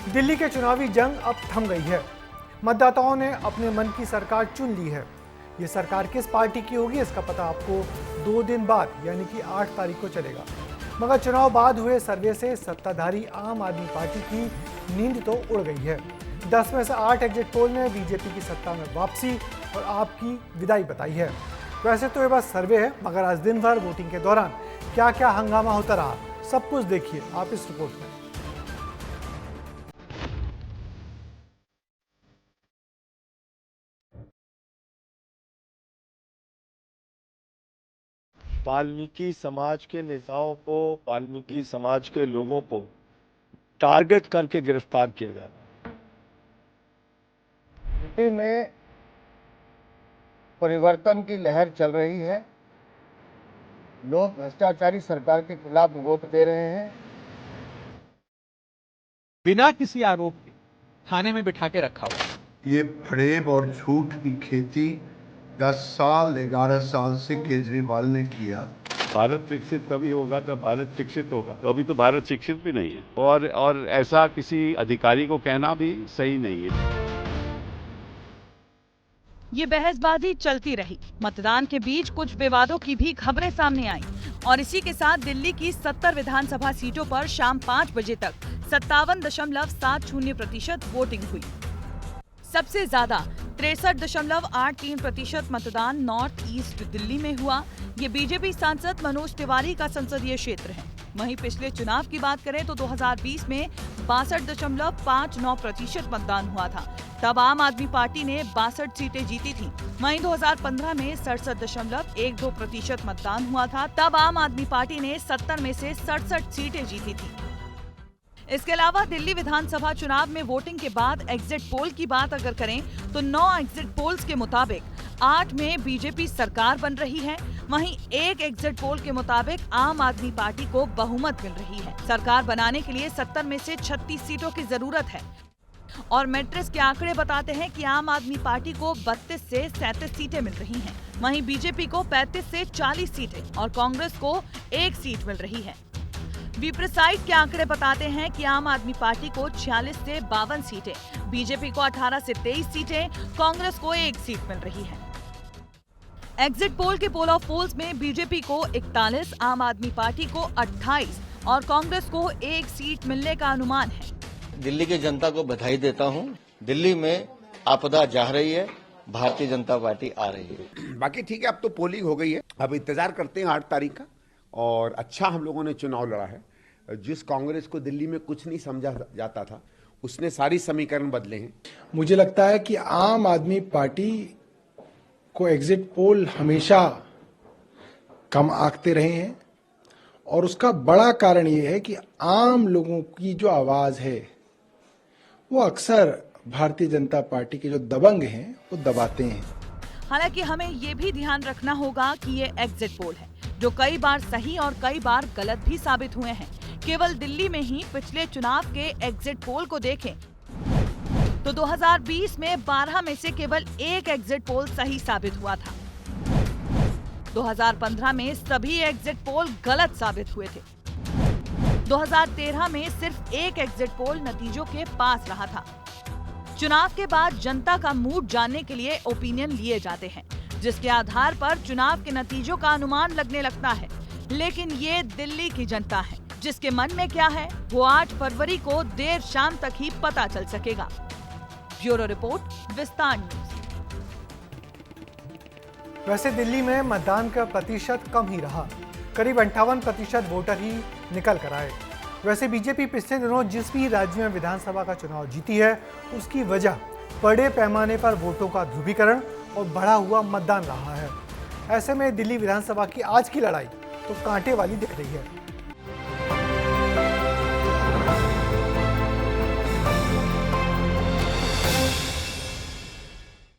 दिल्ली के चुनावी जंग अब थम गई है। मतदाताओं ने अपने मन की सरकार चुन ली है। ये सरकार किस पार्टी की होगी इसका पता आपको 2 दिन बाद यानी कि 8 तारीख को चलेगा। मगर चुनाव बाद हुए सर्वे से सत्ताधारी आम आदमी पार्टी की नींद तो उड़ गई है। 10 में से 8 एग्जिट पोल ने बीजेपी की सत्ता में वापसी और आपकी विदाई बताई है। वैसे तो ये बस सर्वे है, मगर आज दिन भर वोटिंग के दौरान क्या क्या हंगामा होता रहा, सब कुछ देखिए आप इस रिपोर्ट में। वाल्मीकि समाज के नेताओं को, वाल्मीकि समाज के लोगों को टारगेट करके गिरफ्तार किया जा रहा है। यूपी में परिवर्तन की लहर चल रही है। लोग भ्रष्टाचारी सरकार के खिलाफ वोट दे रहे हैं। बिना किसी आरोप के थाने में बिठा के रखा हुआ। ये फरेब और झूठ की खेती 10 साल 11 साल से केजरीवाल ने किया। भारत विकसित तभी होगा जब भारत शिक्षित होगा। तो अभी तो भारत शिक्षित भी नहीं है और ऐसा किसी अधिकारी को कहना भी सही नहीं है। ये बहसबाजी चलती रही। मतदान के बीच कुछ विवादों की भी खबरें सामने आई और इसी के साथ दिल्ली की 70 विधानसभा सीटों पर शाम 5 बजे तक 57.70% वोटिंग हुई। सबसे ज्यादा 63.83% मतदान नॉर्थ ईस्ट दिल्ली में हुआ। ये बीजेपी सांसद मनोज तिवारी का संसदीय क्षेत्र है। वहीं पिछले चुनाव की बात करें तो 2020 में 62.59% मतदान हुआ था। तब आम आदमी पार्टी ने 62 सीटें जीती थी। वहीं 2015 में 67.12% मतदान हुआ था। तब आम आदमी पार्टी ने 70 में से 67 सीटें जीती थी। इसके अलावा दिल्ली विधानसभा चुनाव में वोटिंग के बाद एग्जिट पोल की बात अगर करें तो 9 एग्जिट पोल्स के मुताबिक 8 में बीजेपी सरकार बन रही है। वहीं एक एग्जिट पोल के मुताबिक आम आदमी पार्टी को बहुमत मिल रही है। सरकार बनाने के लिए 70 में से 36 सीटों की जरूरत है और मैट्रिक्स के आंकड़े बताते हैं कि आम आदमी पार्टी को 32 से 37 सीटें मिल रही हैं। वहीं बीजेपी को 35 से 40 सीटें और कांग्रेस को 1 सीट मिल रही है। वीप्रेसाइट के आंकड़े बताते हैं कि आम आदमी पार्टी को 46 से 52 सीटें, बीजेपी को 18 से 23 सीटें, कांग्रेस को 1 सीट मिल रही है। एग्जिट पोल के पोल ऑफ पोल्स में बीजेपी को 41, आम आदमी पार्टी को 28 और कांग्रेस को 1 सीट मिलने का अनुमान है। दिल्ली की जनता को बधाई देता हूं। दिल्ली में आपदा जा रही है, भारतीय जनता पार्टी आ रही है। बाकी ठीक है, अब तो पोलिंग हो गई है। अब इंतजार करते हैं 8 तारीख का। और अच्छा हम लोगों ने चुनाव लड़ा है। जिस कांग्रेस को दिल्ली में कुछ नहीं समझा जाता था, उसने सारी समीकरण बदले हैं। मुझे लगता है कि आम आदमी पार्टी को एग्जिट पोल हमेशा कम आंकते रहे हैं और उसका बड़ा कारण ये है कि आम लोगों की जो आवाज है वो अक्सर भारतीय जनता पार्टी के जो दबंग हैं वो दबाते हैं। हालांकि हमें ये भी ध्यान रखना होगा कि ये एग्जिट पोल है जो कई बार सही और कई बार गलत भी साबित हुए हैं। केवल दिल्ली में ही पिछले चुनाव के एग्जिट पोल को देखें तो 2020 में 12 में से केवल 1 एग्जिट पोल सही साबित हुआ था। 2015 में सभी एग्जिट पोल गलत साबित हुए थे। 2013 में सिर्फ 1 एग्जिट पोल नतीजों के पास रहा था। चुनाव के बाद जनता का मूड जानने के लिए ओपिनियन लिए जाते हैं, जिसके आधार पर चुनाव के नतीजों का अनुमान लगने लगता है। लेकिन ये दिल्ली की जनता है, जिसके मन में क्या है वो 8 फरवरी को देर शाम तक ही पता चल सकेगा। ब्यूरो रिपोर्ट, विस्तार न्यूज। वैसे दिल्ली में मतदान का प्रतिशत कम ही रहा, करीब 58% वोटर ही निकल कर आए। वैसे बीजेपी पिछले दिनों जिस भी राज्य में विधानसभा का चुनाव जीती है उसकी वजह बड़े पैमाने पर वोटों का ध्रुवीकरण और बढ़ा हुआ मतदान रहा है। ऐसे में दिल्ली विधानसभा की आज की लड़ाई तो कांटे वाली दिख रही है।